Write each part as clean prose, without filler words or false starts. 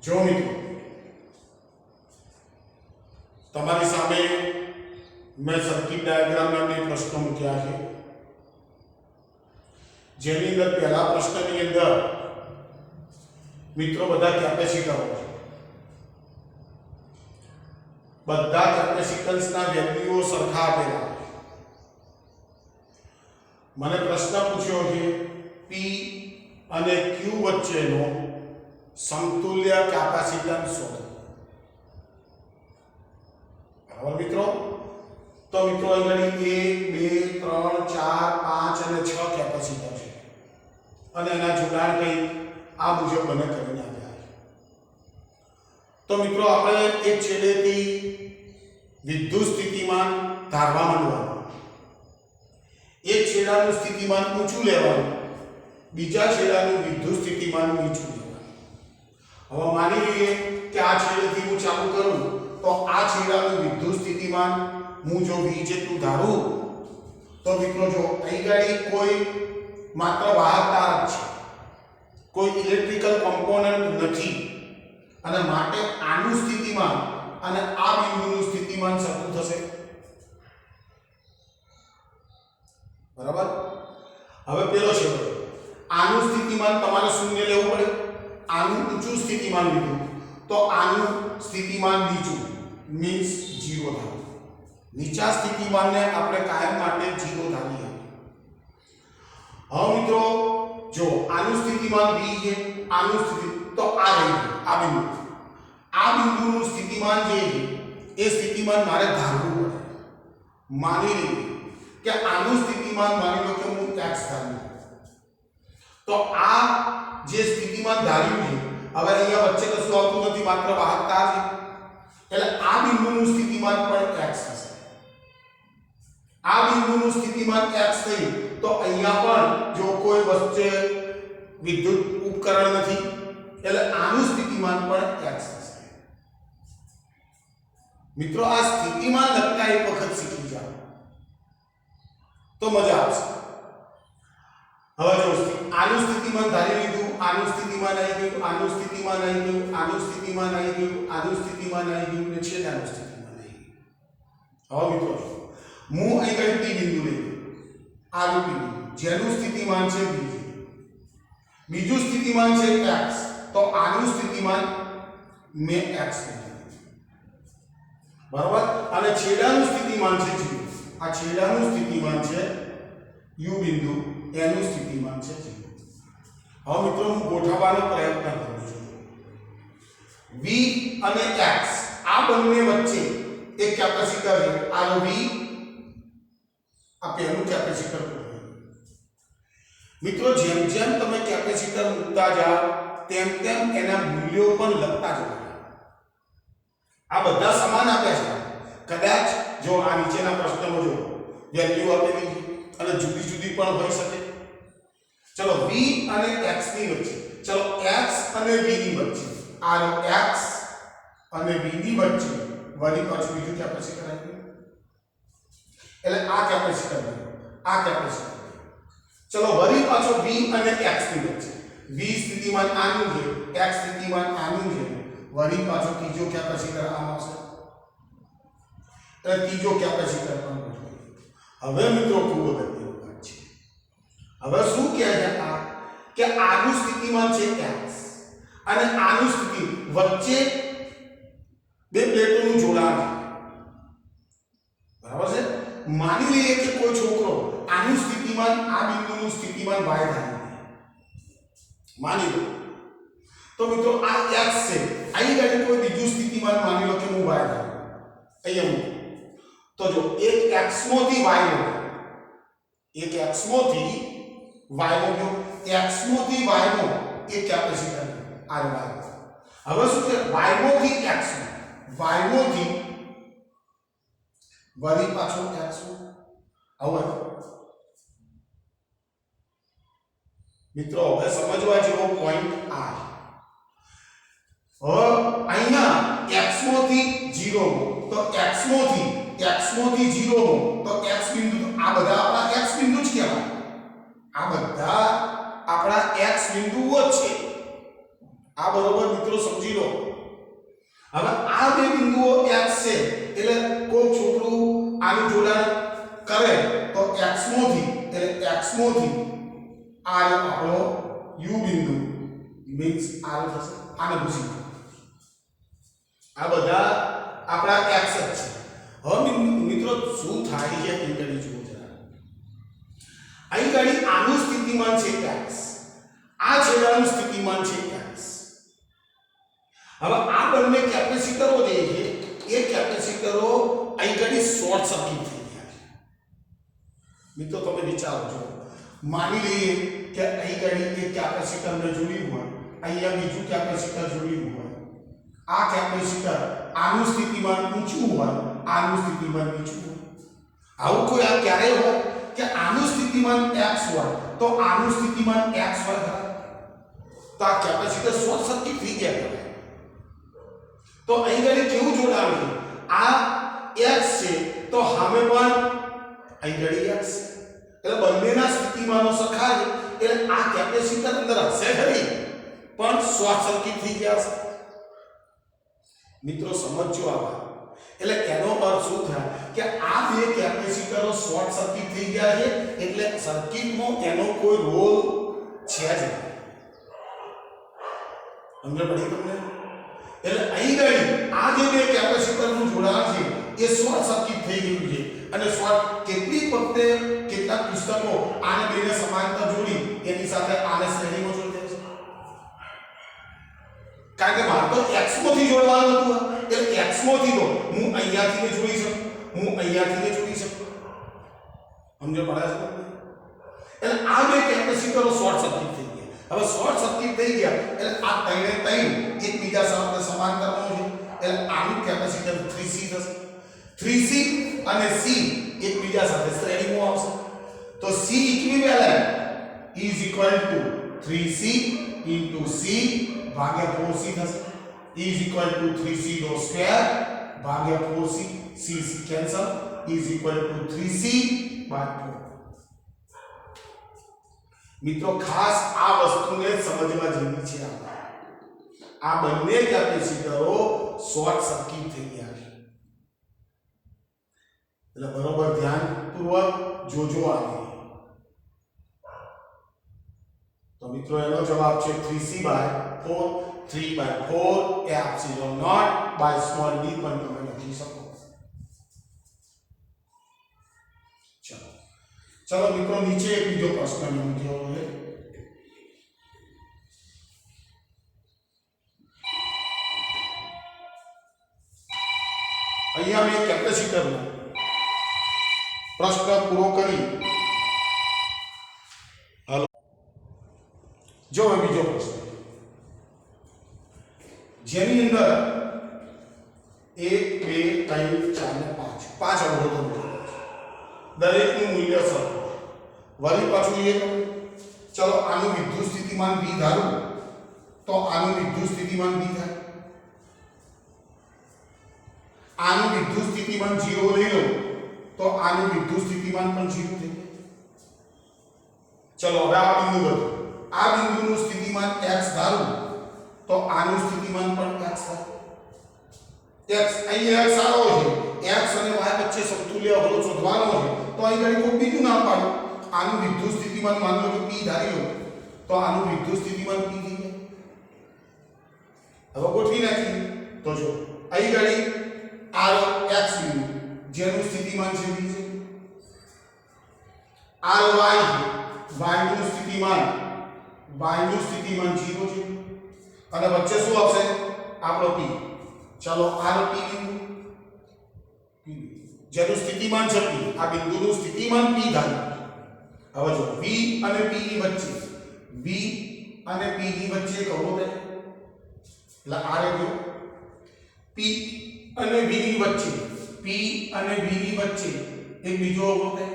જો મિત્રો તમારી સામે મેં સર્કિટ ડાયાગ્રામ નામની પ્રશ્નો મૂક્યા છે, જેની અંદર પહેલા પ્રશ્નની અંદર મિત્રો બધા કેપેસિટરો છે, બધા કેપેસિટન્સના વેલ્યુઓ સરખા આપેલા છે. મને પ્રશ્ન પૂછ્યો છે P અને Q વચ્ચેનો સમતુલ્ય કેપેસિટન્સ શોધો. બરાબર મિત્રો? તો મિત્રો અહીં 1 2 3 4 5 અને 6 કેપેસિટર છે અને એના જોડાણ કઈ આ મુજબ બને કરીને આપ્યા છે. તો મિત્રો આપણે એક છેડેથી વિદ્યુત સ્થિતિમાન ધારવા માંડવાનું, એક છેડાનું સ્થિતિમાન ઊંચું લેવાનું, બીજા છેડાનું વિદ્યુત સ્થિતિમાન નીચું લેવાનું. હવે માની લઈએ કે આ છેડેથી હું ચાલુ કરું તો આ છેડાનું વિદ્યુત સ્થિતિમાન હું જો V જેટલું ધારું તો મિત્રો જો અહીં ગાડી કોઈ માત્ર વાહક તાર જ છે, કોઈ ઇલેક્ટ્રિકલ કોમ્પોનન્ટ નથી અને માટે આનું સ્થિતિમાન અને આ બિંદુનું સ્થિતિમાન સરખું થશે. બરાબર? હવે પેલો છેડો, આનું સ્થિતિમાન તમારે શૂન્ય લેવું પડે, આનું ઊંચું સ્થિતિમાન લીધું તો આનું સ્થિતિમાન નીચું મીન્સ 0 થાય. નીચા સ્થિતિમાનને આપણે કાયમ માટે 0 ધારીએ. હવે મિત્રો જો આનું સ્થિતિમાન V છે, આનું સ્થિતિ તો આ રહી આ બિંદુ, આ બિંદુનું સ્થિતિમાન જે છે એ સ્થિતિમાન મારે ધારવું પડે. માની લઈએ કે આનું સ્થિતિમાન માની લો કે હું x ધારું તો આ જે સ્થિતિમાન ધાર્યું છે હવે અહીંયા વચ્ચે કશું આવતું નથી, માત્ર વાહકતા છે, એટલે આ બિંદુનું સ્થિતિમાન પણ x હશે. આ બિંદુનું સ્થિતિમાન x થયું તો અહીંયા પણ જો કોઈ વચ્ચે વિદ્યુત ઉપકરણ નથી એટલે આનું સ્થિતિમાન પણ x હશે. મિત્રો આ સ્થિતિમાન લગતા એક વખત શીખી જાઓ તો મજા આવશે. હવે જો આનું સ્થિતિમાન ધારી લીધું, આનું સ્થિતિમાન આવી ગયું, આનું સ્થિતિમાન આવી ગયું, આનું સ્થિતિમાન આવી ગયું, આનું સ્થિતિમાન આવી ગયું અને છેલ્લાનું સ્થિતિમાન આવી ગયું. હવે મિત્રો હું અહીં P બિંદુ લઈ આ બિંદુ જેનું સ્થિતિમાન છે V, બીજું સ્થિતિમાન છે x, તો આનું સ્થિતિમાન મેં x લીધું. બરાબર? અને છેડાનું સ્થિતિમાન છે 0. આ છેડાનું સ્થિતિમાન છે U બિંદુ, એનું સ્થિતિમાન છે 0. હવે મિત્રો હું ગોઠવવાનો પ્રયત્ન કરું છું. V અને x આ બંને વચ્ચે એક કેપેસિટર છે. આ V આ પહેલું કેપેસિટર. મિત્રો જેમ જેમ તમે કેપેસિટર મૂકતા જાઓ તેમ તેમ એના મૂલ્યો પણ લખતા જાઓ. આ બધા સમાન આપ્યા છે. કદાચ જો આ નીચેના પ્રશ્નમાં જો વેલ્યુ આપેલી અને જુદી જુદી પણ હોઈ શકે. ચલો V અને x ની વચ્ચે, ચલો x અને V ની વચ્ચે, આ x અને V ની વચ્ચે વળી પાછું બીજું કેપેસિટર આવ્યું એટલે આ કેપેસિટર આ કેપેસિટર. ચલો વળી પાછો V અને x ની વચ્ચે, V સ્થિતિમાન આનું છે, x સ્થિતિમાન આનું છે, વળી પાછો ત્રીજો કેપેસિટર આમ આવશે એટલે ત્રીજો કેપેસિટર પણ ગોઠવાય. હવે મિત્રો ખૂબ અગત્યની વાત છે. હવે શું કહે છે આ કે આનું સ્થિતિમાન છે x અને આનું સ્થિતિ વચ્ચે બે પ્લેટોનું જોડાણ છે. બરાબર છે? માની લઈએ કે કોઈ છોકરો આનું સ્થિતિમાન આ બિંદુનું સ્થિતિમાન y ધારી માની લો તો મિત્રો આ x છે, અહીં ગાડી કોઈ બીજું સ્થિતિમાન માની લો કે હું y ધારું અહીંયા હું તો જો એક x મોથી y નો, એક x મોથી y નો ગયો, x મોથી y નો એક કેપેસિટર આ y. હવે શું છે y મોથી x નો, y મોથી વળી પાછો x નો. હવે મિત્રો હવે સમજવા જેવો પોઈન્ટ આ છે. હવે અહીંયા x મોથી 0 તો x મોથી 0 તો x બિંદુ, આ બધા આપણા x બિંદુ જ કહેવાય. આ બધા આપણા x બિંદુઓ જ છે. આ બરોબર મિત્રો સમજી લો. હવે આ બે બિંદુઓ x છે એટલે કોઈ છોકરું આનું જોડાણ કરે તો x મોથી એટલે x મોથી આ આપણો u બિંદુ મીન્સ આ થશે. આને ભૂસી આ બધા આપણા x જ છે. હવે મિત્રો શું થાય છે એ કરી જુઓ જરા. અહીં ગાડી આનું સ્થિતિમાન છે x, આ છેડાનું સ્થિતિમાન છે x. હવે આ બંને કેપેસિટરો જે છે એ કેપેસિટરો અહીં ગાડી શોર્ટ સર્કિટ થઈ ગયા છે. મિત્રો તમે વિચારો છો, માની લઈએ કે અહીં ગાડી એક કેપેસિટરને જોડ્યું હોય, અહીંયા બીજું કેપેસિટર જોડ્યું હોય. આ કેપેસિટર આનું સ્થિતિમાન ઊંચું હોય, આનું સ્થિતિમાન નીચું હોય. આવું કોઈ આ ક્યારે હોય કે આનું સ્થિતિમાન x હોય તો આનું સ્થિતિમાન x હોય ખરા? તો આ કેપેસિટર શોર્ટ સર્કિટ થઈ ગયા કહેવાય. તો અહીં ગાડી કેવું જોડાણ છે? આ x છે તો સામે પણ અહીં ગાડી x એટલે બંનેના સ્થિતિમાનો સરખા છે એટલે આ કેપેસિટર અંદર હશે ખરી પણ શોર્ટ સર્કિટ થઈ ગયા છે. મિત્રો સમજો આ વાત. એટલે એનો અર્થ શું થાય કે આ બે કેપેસિટરો શોર્ટ સર્કિટ થઈ ગયા છે એટલે સર્કિટમાં એનો કોઈ રોલ છે જ નહીં. સમજ પડી તમને? એટલે અહીં ગાડી આ જે બે કેપેસિટરનું જોડાણ છે એ શોર્ટ સર્કિટ થઈ ગયું છે અને શોર્ટ કેટલીક વખતે કેટલાક પુસ્તકો આને બેને સમાંતર જોડી એની સાથે આને શ્રેણીમાં જોડી દે છે. કારણ કે મારે તો x માંથી જોડવાનું હતું એટલે x માંથી તો હું અહીંયાથી જોડી શકું, હું અહીંયાથી જોડી શકું. સમજો પડે છે તમને? એટલે આ બે કેપેસિટરો શોર્ટ સર્કિટ થઈ ગયા. હવે શોર્ટ સર્કિટ થઈ ગયા એટલે આ ત્રણે ત્રણ એકબીજા સાથે સમાંતરમાં છે એટલે આનું કેપેસિટર 3C થશે. 3C અને C એકબીજા સાથે શ્રેણીમાં આવશે તો C equivalent is equal to 3C into C ભાગ્યા 4C થશે. is equal to 3C નો સ્ક્વેર ભાગ્યા 4C. C cancel. is equal to 3C by 4. મિત્રો ખાસ આ વસ્તુને સમજવા જેવી છે. આ બંને કેપેસિટરો શોર્ટ સર્કિટ થઈ ગયા છે એટલે બરોબર ધ્યાનપૂર્વક જોજો આને. તો મિત્રો એનો જવાબ છે 3C by 4. 3 by 4 એ epsilon naught by small d પણ તમે લખી શકો. ચલો મિત્રો નીચે એક બીજો પ્રશ્ન મૂક્યો છે. અહીંયા મેં કેપેસિટરનો પ્રશ્ન પૂરો કરી. હાલો જો બીજો પ્રશ્ન જેની અંદર 1 2 3 4 ને 5 અવરોધો દરેકનું મૂલ્ય સરખું. વળી પાછું એ ચલો આનું વિદ્યુત સ્થિતિમાન V ધારું તો આનું વિદ્યુત સ્થિતિમાન V થાય. આનું વિદ્યુત સ્થિતિમાન 0 લઈ લો તો આનું વિદ્યુત સ્થિતિમાન પણ 0 થઈ જાય. ચલો હવે આ બિંદુ બધું આ બિંદુનું સ્થિતિમાન x ધારું તો આનું સ્થિતિમાન પણ x થાય. x અહીંયા x આવો છે, x અને y વચ્ચે સમતુલ્ય અવરોધ શોધવાનો છે તો અહીં ઘણી કોઈ બીજું નામ પાડો. આનું વિદ્યુત સ્થિતિમાન માન લો કે p ધારી લો તો આનું વિદ્યુત સ્થિતિમાન p થઈ જાય. હવે ગોઠવી નાખીએ તો જો અહીં ઘણી r x બિંદુ જેનું સ્થિતિમાન છે v છે, r y નું સ્થિતિમાન 0 છે અને વચ્ચે શું આવશે આપણો p. ચલો r p બિંદુ જેનું સ્થિતિમાન છે p, આ બિંદુનું સ્થિતિમાન p ધારો. હવે જો v અને p ની વચ્ચે એક અવરોધ છે એટલે r ગયો p અને v ની વચ્ચે એક બીજો અવરોધ છે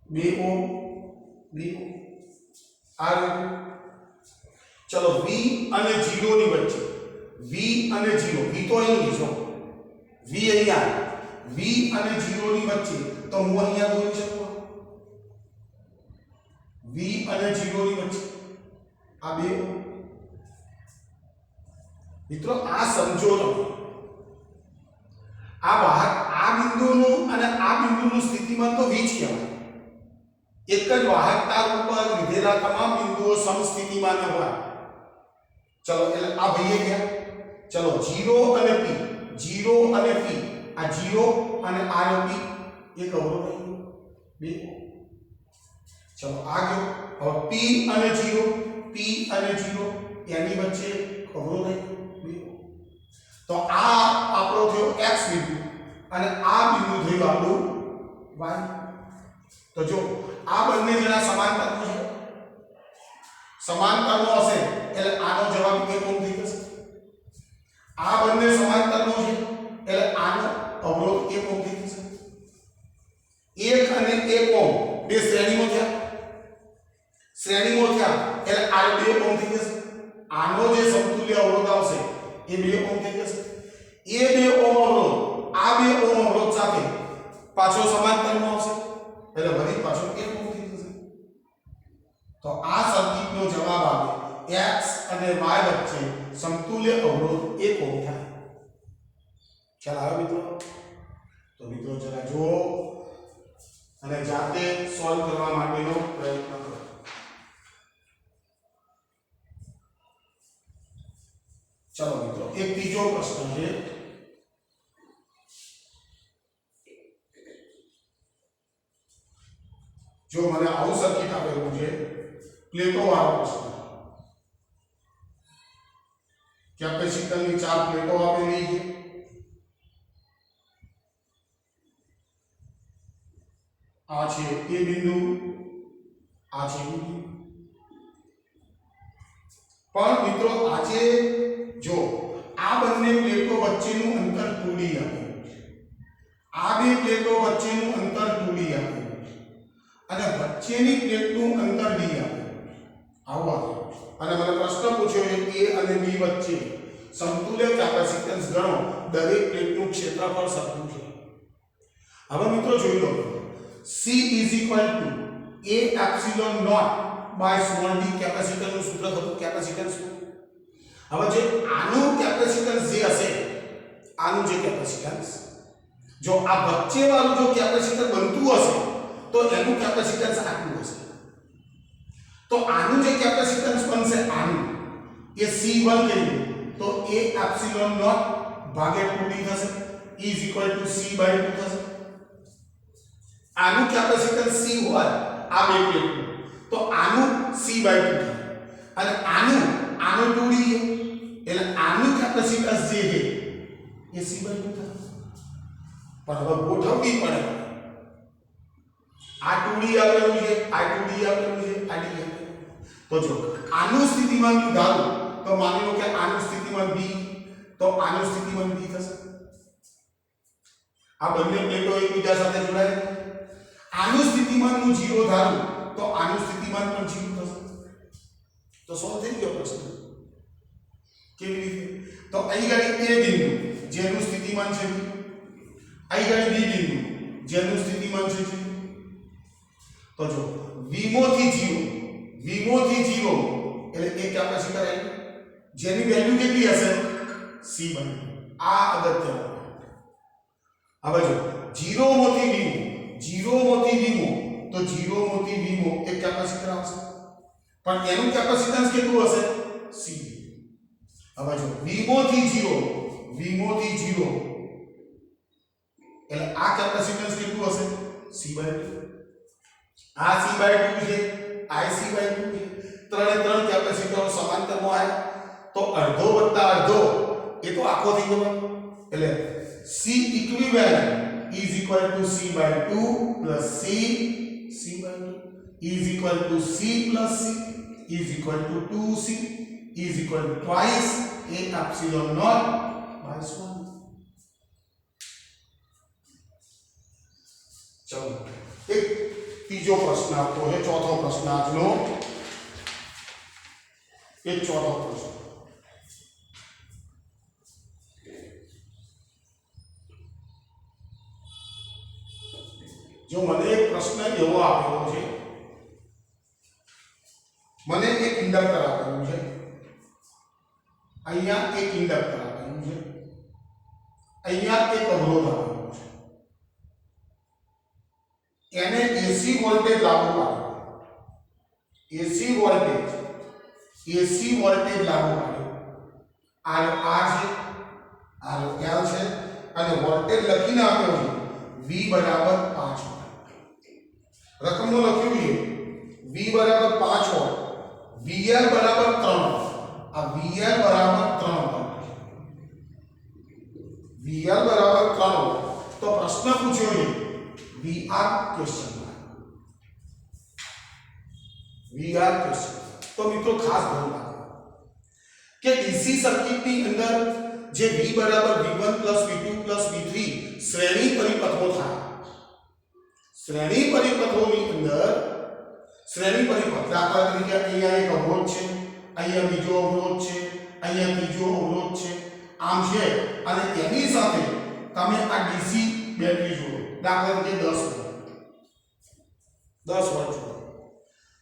2 ઓહ્મ r. ચલો v અને 0 ની વચ્ચે v તો અહીં લીધો v અહીંયા v અને 0 ની વચ્ચે તો હું અહીંયા દોરી શકું. v અને 0 ની વચ્ચે આ 2 ઓહ્મ મિત્રો આ સમજો તમે આ વાહક આ બિંદુનું અને આ બિંદુનું સ્થિતિમાન તો v જ કહેવાય એક જ વાહકતા ઉપર લીધેલા તમામ બિંદુઓ સમસ્થિતિમાન હોય ચલો એટલે આ ભાઈએ ગયા ચલો 0 અને p 0 અને p આ 0 અને આ નો p એક અવરોધ થઈ બે ચલો આ ગયો હવે p અને 0 એની વચ્ચે અવરોધ થઈ બે તો આ આપણો થયો x બિંદુ અને આ બિંદુ થયું આપણું y તો જો આ બંને જણા સમાંતરનો છે સમાંતરનો હશે એટલે આનો જવાબ 1 ઓમ થઈ જશે આ બંને સમાંતરનો છે એટલે આનો અવરોધ 1 ઓમ થઈ જશે 1 અને 1 ઓમ બે શ્રેણીમાં થયા એટલે આ 2 ઓમ થઈ જશે આનો જે સમતુલ્ય અવરોધ આવશે એ 2 ઓમ થઈ જશે એ 2 ઓમ અવરોધ આ 2 ઓમ અવરોધ સાથે પાછો સમાંતરનો આવશે એટલે વળી પાછો 1 ઓમ થઈ જશે તો આ સર્કિટનો જવાબ આવે x અને y વચ્ચે સમતુલ્ય અવરોધ 1 ઓમ થાય ખ્યાલ આવે મિત્રો તો મિત્રો જરા જુઓ અને જાતે સોલ્વ કરવા માટેનો પ્રયત્ન કરો ચલો મિત્રો એક ત્રીજો પ્રશ્ન છે જો મને આવું સર્કિટ આપેલું છે પ્લેટો વાળો પ્રશ્ન કેપેસિટરની 4 પ્લેટો આપેલી છે આ છે એ બિંદુ આ છે બિંદુ પણ મિત્રો આજે જો આ બંને પ્લેટો વચ્ચેનું અંતર 2d આપેલું છે આ બે પ્લેટો વચ્ચેનું અંતર 2d આપેલું છે અને વચ્ચેની પ્લેટનું અંતર d આપેલું આવું અને મને પ્રશ્ન પૂછ્યો છે a અને b વચ્ચે સમતુલ્ય કેપેસિટન્સ ગણો દરેક પ્લેટનું ક્ષેત્રફળ સરખું છે હવે મિત્રો જોઈ લો c a epsilon naught by small d કેપેસિટરનું સૂત્ર હતું કેપેસિટન્સ હવે જે આનું કેપેસિટન્સ જે હશે આનું જે કેપેસિટન્સ જો આ વચ્ચે વાળું જો કેપેસિટર બનતું હશે તો એનું કેપેસિટન્સ આટલું હશે તો આનું જે કેપેસિટન્સ બનશે આનું એ C1 કહીએ તો a epsilon naught ભાગ્યા 2d થશે c/2 થશે આનું કેપેસિટન્સ c હોય આ બે પ્લેટનું તો આનું c/2 થાય અને આનું 2d છે એટલે આનું કેપેસિટન્સ જે છે એ c/2 થાય પણ હવે ગોઠવવી પડે આ 2d આપેલું છે આ 2d આપેલું છે આ d આપેલું તો જો આનું સ્થિતિમાન ધારો તો માની લો કે આનું સ્થિતિમાન b તો આનું સ્થિતિમાન b થશે આ બંને પ્લેટો એકબીજા સાથે જોડાય આનું સ્થિતિમાનનું 0 ધારો તો આનું સ્થિતિમાન પણ 0 થશે તો સોલ્વ થઈ ગયો પ્રશ્ન કેવી રીતે તો અહીં ગાડી a બિંદુ જેનું સ્થિતિમાન છે અહીં ગાડી b બિંદુ જેનું સ્થિતિમાન છે તો જો v મોથી 0 એટલે એક કેપેસિટર આવી જેની વેલ્યુ કેટલી હશે c બને આ અગત્યનું હવે જો 0 મોથી v તો 0 મોથી v એક કેપેસિટર આવશે પણ એનું કેપેસિટન્સ કેટલું હશે c હવે જો v મોથી 0 એટલે આ કેપેસિટન્સ કેટલું હશે c/2 આ c/2 છે આ c/2 છે ત્રણે કેપેસિટરો સમાંતરમાં આવે તો અડધો વત્તા અડધો એ તો આખો થઈ ગયો એટલે c equivalent is equal to c/2 plus c/2 is equal to c plus c is equal to 2c is equal to twice a epsilon naught by small. चलो एक तीजो प्रश्न आपको है चौथा प्रश्न આજનો एक चौथा प्रश्न जो મને એક પ્રશ્ન એવો આપેલો છે મને એક ઇન્ડક્ટર આપેલું છે અહીંયા એક ઇન્ડક્ટર આપેલું છે, અહીંયા એક અવરોધ આપેલો છે, એને એસી વોલ્ટેજ લાગુ પાડો, એસી વોલ્ટેજ લાગુ પાડો, આ છે, આ L છે, અને વોલ્ટેજ લખીને આપ્યો છે V બરાબર 5 વોલ્ટ, રકમો લખ્યું છે V બરાબર 5 વોલ્ટ, VL બરાબર 3 વોલ્ટ, આ VL બરાબર 3 વોલ્ટ, VL બરાબર 3 વોલ્ટ. તો પ્રશ્ન પૂછ્યો છે VR ક્વેશ્ચન VR ક્વેશ્ચન. તો મિત્રો ખાસ ધ્યાન રાખો કે ડીસી સર્કિટની અંદર જે V બરાબર V1 V2 V3 શ્રેણી પરિપથો થાય, શ્રેણી પરિપથોની અંદર શ્રેણી પરિપથ દાખલા તરીકે અહીંયા એક અવરોધ છે, અહીંયા બીજો અવરોધ છે, અહીંયા ત્રીજો અવરોધ છે, આમ છે, અને તેની સાથે તમે આ ડીસી બેટરી જોડો, દાખલા તરીકે 10 વોલ્ટ જોડો.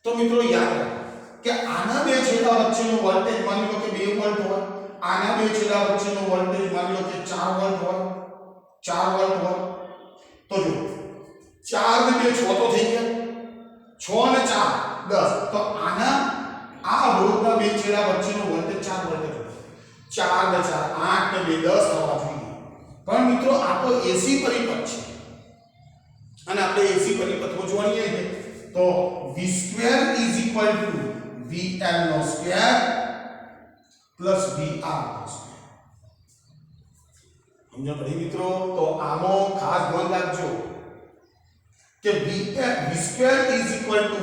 તો મિત્રો યાદ રાખો કે આના બે છેડા વચ્ચેનો વોલ્ટેજ માની લો કે 2 વોલ્ટ હોય, આના બે છેડા વચ્ચેનો વોલ્ટેજ માની લો કે 4 વોલ્ટ હોય, 4 વોલ્ટ હોય. તો જો 4 ને 2 6 તો થઈ ગયા, 6 ને 4 10. તો આના આ અવરોધના બે છેડા વચ્ચેનો વોલ્ટેજ 4 વોલ્ટ છે, 4 ને 4 8 ને 2 10 થવા જોઈએ. પણ મિત્રો આ તો એસી પરિપથ છે, અને આપણે એસી પરિપથો જોડીએ છે તો v2 vl નો સ્ક્વેર પ્લસ vr નો સ્ક્વેર. સમજો પડી મિત્રો? તો આનો ખાસ ધ્યાન રાખજો કે v2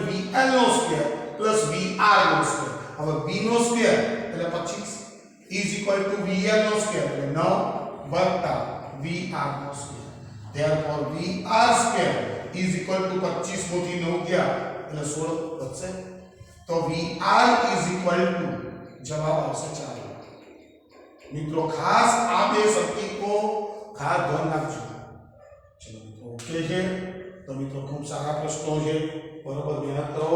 vl નો સ્ક્વેર પ્લસ vr નો સ્ક્વેર. હવે v નો સ્ક્વેર એટલે 25 vl નો સ્ક્વેર એટલે 9 વત્તા vr નો સ્ક્વેર. therefore vr સ્ક્વેર = 25 માંથી 9 ગયા એટલે 16 વધશે. તો vr = જવાબ આવશે 4. મિત્રો ખાસ આ બે સર્કિટો ખાસ ધ્યાન રાખજો. ચલો મિત્રો ઓકે છે. તો મિત્રો ખૂબ સારા પ્રશ્નો છે, બરોબર મહેનત કરો.